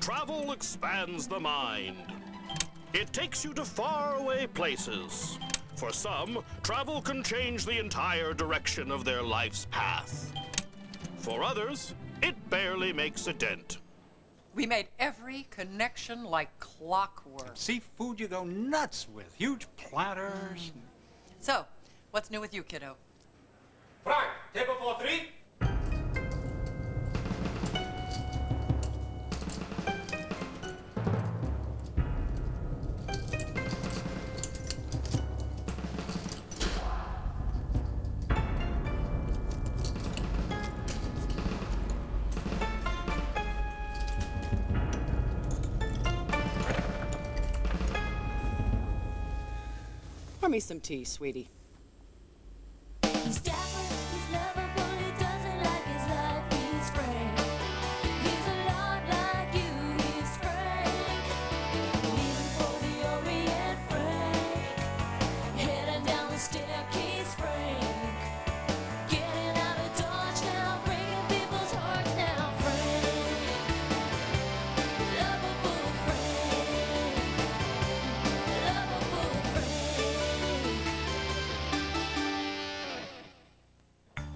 travel expands the mind. It takes you to faraway places. For some, travel can change the entire direction of their life's path. For others, it barely makes a dent. We made every connection like clockwork. Seafood you go nuts with. Huge platters. So, what's new with you, kiddo? Frank, table for 3. Pour me some tea, sweetie. He's dapper, he's lovable, he doesn't like his life, he's frank. He's a lot like you, he's frank. Leaving for the Orient, Frank. Heading down the staircase, Frank. Getting out of Dodge now, breaking people's hearts now, Frank. Lovable Frank. Lovable Frank.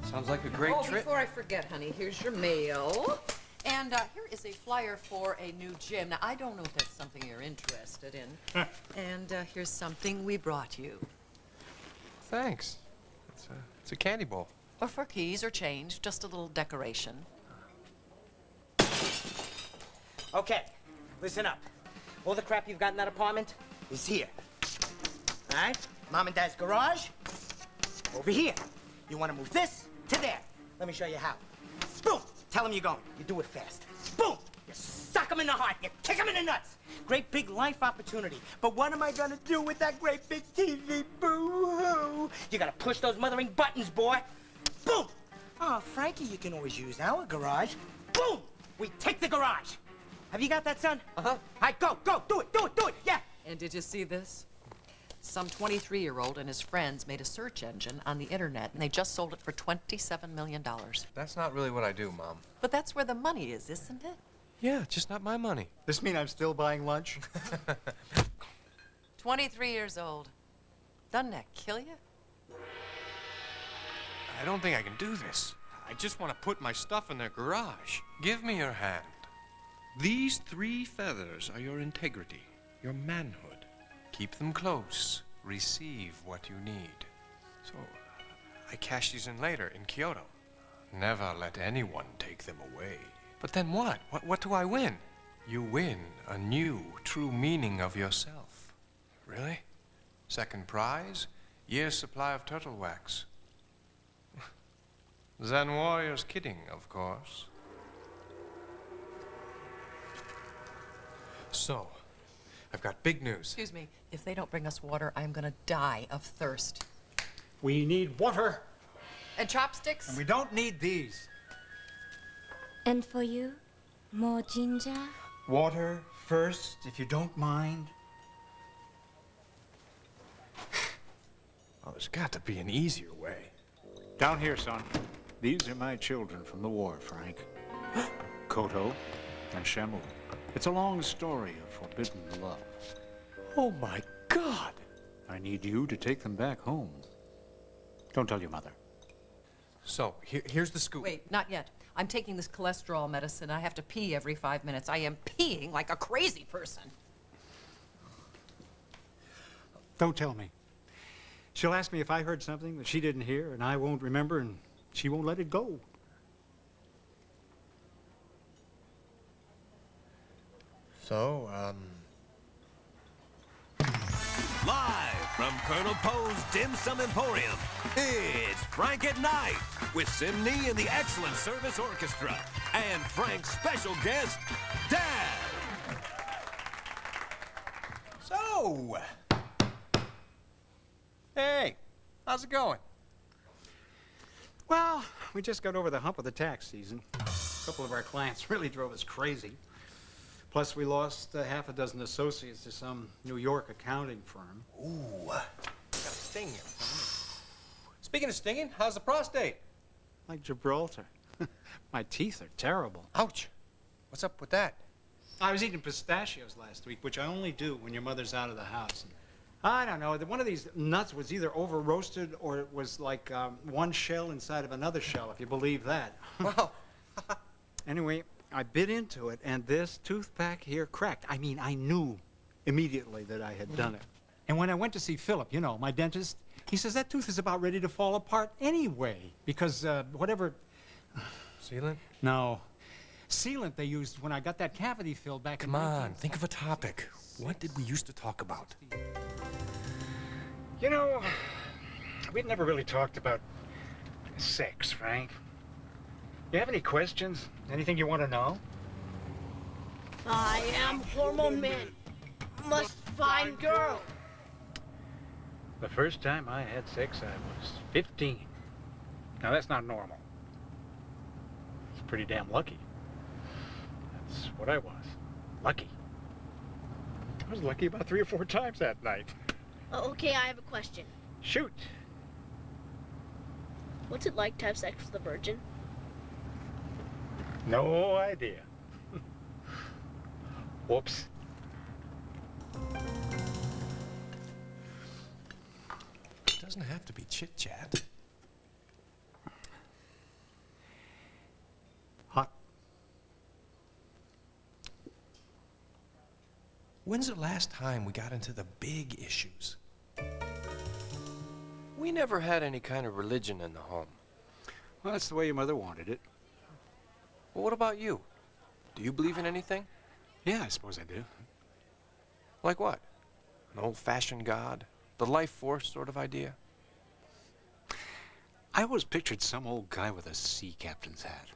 Sounds like a great trip. Before I forget, honey, here's your mail. And here is a flyer for a new gym. Now, I don't know if that's something you're interested in. And here's something we brought you. Thanks. It's a candy bowl. Or for keys or change, just a little decoration. Okay, listen up. All the crap you've got in that apartment is here. All right? Mom and Dad's garage, over here. You want to move this to there. Let me show you how. Boom! Tell them you're going. You do it fast. Boom! You suck them in the heart. You kick them in the nuts. Great big life opportunity. But what am I going to do with that great big TV? Boo-hoo! You got to push those mothering buttons, boy. Boom! Oh, Frankie, you can always use our garage. Boom! We take the garage. Have you got that, son? Uh-huh. All right, go, do it, yeah. And did you see this? Some 23-year-old and his friends made a search engine on the internet, and they just sold it for $27 million. That's not really what I do, Mom. But that's where the money is, isn't it? Yeah, just not my money. This mean I'm still buying lunch? 23 years old. Doesn't that kill you? I don't think I can do this. I just want to put my stuff in their garage. Give me your hand. These 3 feathers are your integrity, your manhood. Keep them close. Receive what you need. So, I cash these in later in Kyoto. Never let anyone take them away. But then what? What do I win? You win a new, true meaning of yourself. Really? Second prize? Year's supply of turtle wax. Zen warrior's kidding, of course. So, I've got big news. Excuse me, if they don't bring us water, I'm gonna die of thirst. We need water. And chopsticks? And we don't need these. And for you, more ginger? Water first, if you don't mind. Oh, there's got to be an easier way. Down here, son. These are my children from the war, Frank. Koto and Shemu. It's a long story of forbidden love. Oh, my God! I need you to take them back home. Don't tell your mother. So, here's the scoop. Wait, not yet. I'm taking this cholesterol medicine. I have to pee every 5 minutes. I am peeing like a crazy person. Don't tell me. She'll ask me if I heard something that she didn't hear, and I won't remember, and she won't let it go. So, Live from Colonel Poe's Dim Sum Emporium, it's Frank at Night with Simney and the Excellent Service Orchestra and Frank's special guest, Dad. So, hey, how's it going? Well, we just got over the hump of the tax season. A couple of our clients really drove us crazy. Plus, we lost half a dozen associates to some New York accounting firm. Ooh, got a sting here. Speaking of stinging, how's the prostate? Like Gibraltar. My teeth are terrible. Ouch. What's up with that? I was eating pistachios last week, which I only do when your mother's out of the house. And I don't know, one of these nuts was either over-roasted or it was like one shell inside of another shell, if you believe that. Wow. Anyway, I bit into it, and this tooth back here cracked. I mean, I knew immediately that I had done it. And when I went to see Philip, you know, my dentist, he says that tooth is about ready to fall apart anyway, because whatever... Sealant? No. Sealant they used when I got that cavity filled back Come on, think of a topic. What did we used to talk about? You know, we'd never really talked about sex, Frank. You have any questions? Anything you want to know? I am Hormone Man. Must find girl. The first time I had sex, I was 15. Now, that's not normal. It's pretty damn lucky. That's what I was. Lucky. I was lucky about 3 or 4 times that night. Okay, I have a question. Shoot. What's it like to have sex with a virgin? No idea. Whoops. It doesn't have to be chit-chat. Hot. When's the last time we got into the big issues? We never had any kind of religion in the home. Well, that's the way your mother wanted it. Well, what about you? Do you believe in anything? Yeah, I suppose I do. Like what? An old-fashioned God? The life force sort of idea? I always pictured some old guy with a sea captain's hat.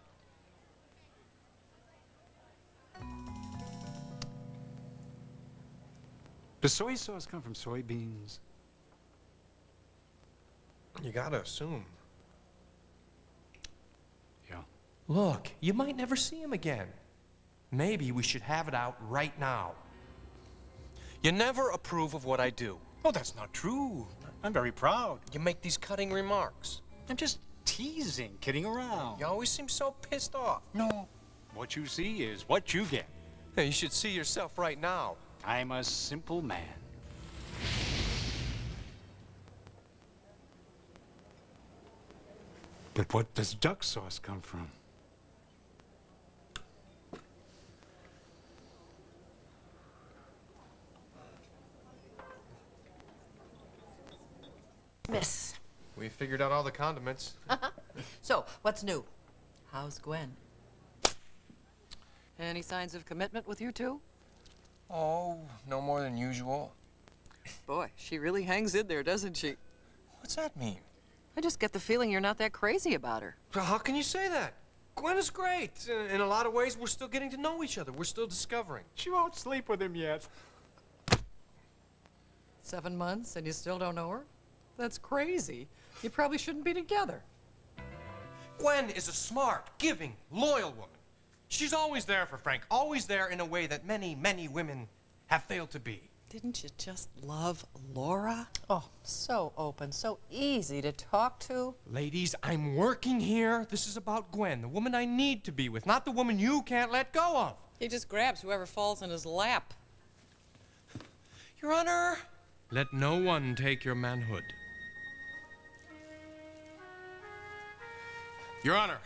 Does soy sauce come from soybeans? You gotta assume. Yeah. Look, you might never see him again. Maybe we should have it out right now. You never approve of what I do. Oh, that's not true. I'm very proud. You make these cutting remarks. I'm just teasing, kidding around. You always seem so pissed off. No. What you see is what you get. Hey, you should see yourself right now. I'm a simple man. But what does duck sauce come from? Miss. We figured out all the condiments. So, what's new? How's Gwen? Any signs of commitment with you two? Oh, no more than usual. Boy, she really hangs in there, doesn't she? What's that mean? I just get the feeling you're not that crazy about her. Well, how can you say that? Gwen is great. In a lot of ways, we're still getting to know each other. We're still discovering. She won't sleep with him yet. 7 months and you still don't know her? That's crazy. You probably shouldn't be together. Gwen is a smart, giving, loyal woman. She's always there for Frank, always there in a way that many, many women have failed to be. Didn't you just love Laura? Oh, so open, so easy to talk to. Ladies, I'm working here. This is about Gwen, the woman I need to be with, not the woman you can't let go of. He just grabs whoever falls in his lap. Your Honor, let no one take your manhood. Your Honor,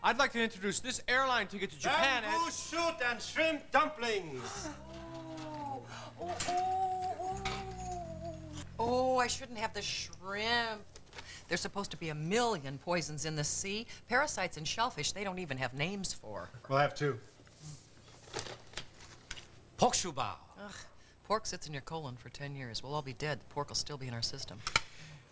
I'd like to introduce this airline ticket to Japan Bamboo shoot and shrimp dumplings. Oh, I shouldn't have the shrimp. There's supposed to be 1 million poisons in the sea. Parasites and shellfish they don't even have names for. We'll have 2. Pork shubao. Ugh, pork sits in your colon for 10 years. We'll all be dead. The pork will still be in our system.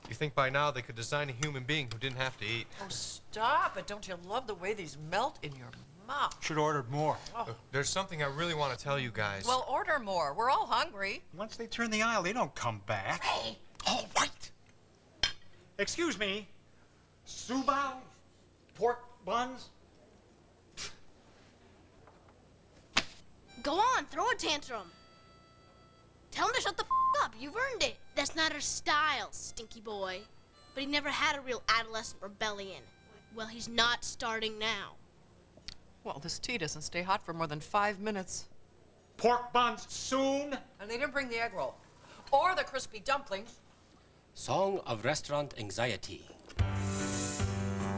You think by now they could design a human being who didn't have to eat? Oh, stop it. Don't you love the way these melt in your mouth? Should have ordered more. Oh. There's something I really want to tell you guys. Well, order more. We're all hungry. Once they turn the aisle, they don't come back. Hey. All right. Excuse me. Subao? Pork buns? Go on, throw a tantrum. Tell him to shut the up. You've earned it. That's not her style, stinky boy. But he never had a real adolescent rebellion. Well, he's not starting now. Well, this tea doesn't stay hot for more than 5 minutes. Pork buns soon. And they didn't bring the egg roll. Or the crispy dumplings. Song of restaurant anxiety.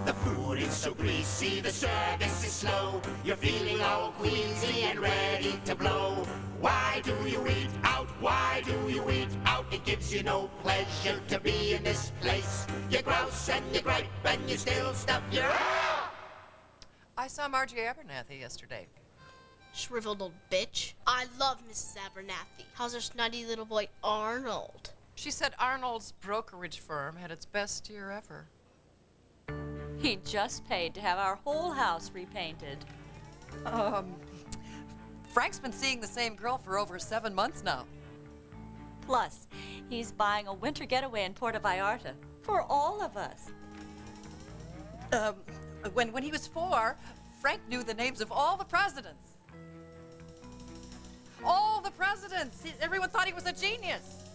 The food is so greasy, the service is slow. You're feeling all queasy and ready to blow. Why do you eat out? Why do you eat out? It gives you no pleasure to be in this place. You grouse and you gripe and you still stuff your... I saw Margie Abernathy yesterday. Shriveled old bitch. I love Mrs. Abernathy. How's her snotty little boy Arnold? She said Arnold's brokerage firm had its best year ever. He just paid to have our whole house repainted. Frank's been seeing the same girl for over 7 months now. Plus, he's buying a winter getaway in Puerto Vallarta for all of us. When he was 4, Frank knew the names of all the presidents. All the presidents! Everyone thought he was a genius.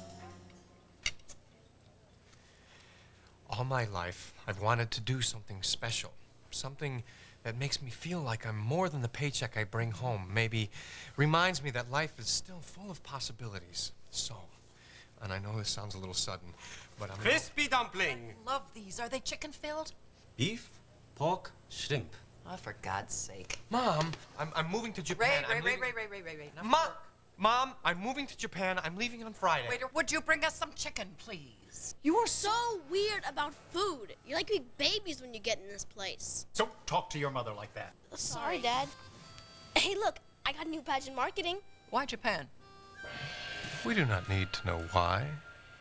All my life, I've wanted to do something special. Something that makes me feel like I'm more than the paycheck I bring home. Maybe reminds me that life is still full of possibilities. So, and I know this sounds a little sudden, but I'm... Crispy dumpling. I love these. Are they chicken-filled? Beef, pork, shrimp. Oh, for God's sake. Mom, I'm moving to Japan. Wait. Mom, Mom, I'm moving to Japan. I'm leaving on Friday. Waiter, would you bring us some chicken, please? You are so weird about food. You're like big babies when you get in this place. So talk to your mother like that. Sorry, Dad. Hey, look, I got a new badge in marketing. Why Japan? We do not need to know why.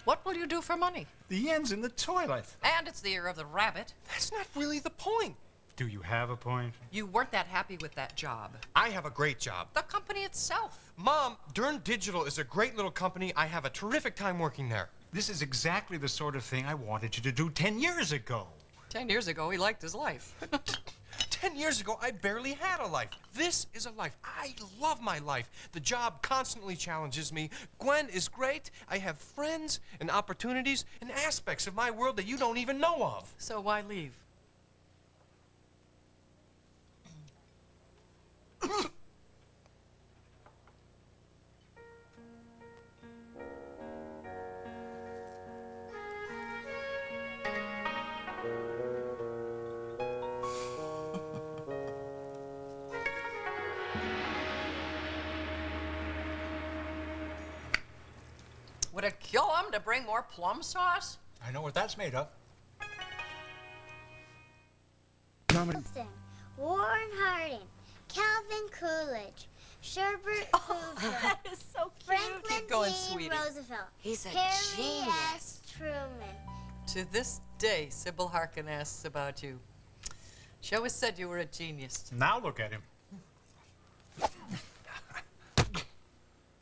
What will you do for money? The yen's in the toilet. And it's the year of the rabbit. That's not really the point. Do you have a point? You weren't that happy with that job. I have a great job. The company itself. Mom, Dern Digital is a great little company. I have a terrific time working there. This is exactly the sort of thing I wanted you to do 10 years ago. 10 years ago, he liked his life. 10 years ago, I barely had a life. This is a life. I love my life. The job constantly challenges me. Gwen is great. I have friends and opportunities and aspects of my world that you don't even know of. So why leave? Would it kill him to bring more plum sauce? I know what that's made of. Wilson, Warren Harding, Calvin Coolidge, Sherbert Hoover, That is so cute. Franklin Keep going, D. sweetie. Roosevelt, He's a Harry genius. S. Truman. To this day, Sybil Harkin asks about you. She always said you were a genius. Now look at him.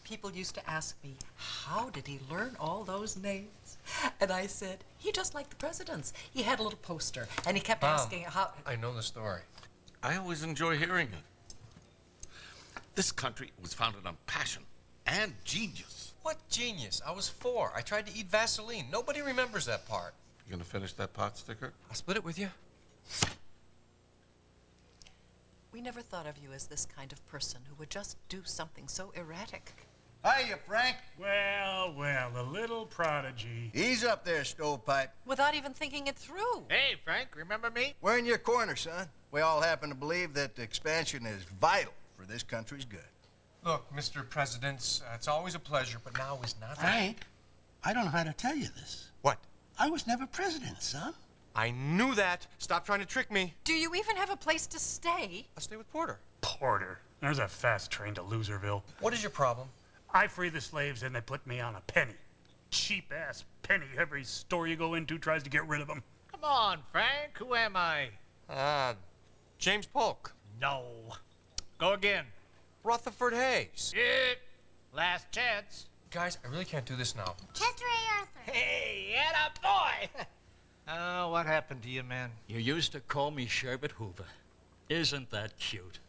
People used to ask me, how did he learn all those names? And I said, he just liked the presidents. He had a little poster, and he kept asking how... I know the story. I always enjoy hearing it. This country was founded on passion and genius. What genius? I was 4. I tried to eat Vaseline. Nobody remembers that part. You gonna finish that pot sticker? I'll split it with you. We never thought of you as this kind of person who would just do something so erratic. Hiya, Frank. Well, the little prodigy. Ease up there, stovepipe. Without even thinking it through. Hey, Frank, remember me? We're in your corner, son. We all happen to believe that expansion is vital for this country's good. Look, Mr. President, it's always a pleasure, but now is not... Frank, I don't know how to tell you this. What? I was never president, son. I knew that. Stop trying to trick me. Do you even have a place to stay? I'll stay with Porter. Porter. There's a fast train to Loserville. What is your problem? I free the slaves and they put me on a penny. Cheap-ass penny. Every store you go into tries to get rid of them. Come on, Frank. Who am I? James Polk. No. Go again. Rutherford Hayes. It. Last chance. Guys, I really can't do this now. Chester A. Arthur. Hey, atta boy! Oh, what happened to you, man? You used to call me Sherbert Hoover. Isn't that cute?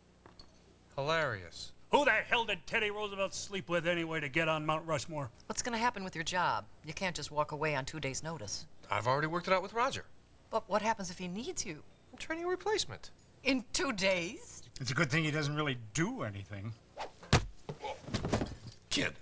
Hilarious. Who the hell did Teddy Roosevelt sleep with anyway to get on Mount Rushmore? What's going to happen with your job? You can't just walk away on 2 days' notice. I've already worked it out with Roger. But what happens if he needs you? I'm training a replacement. In 2 days? It's a good thing he doesn't really do anything. kid.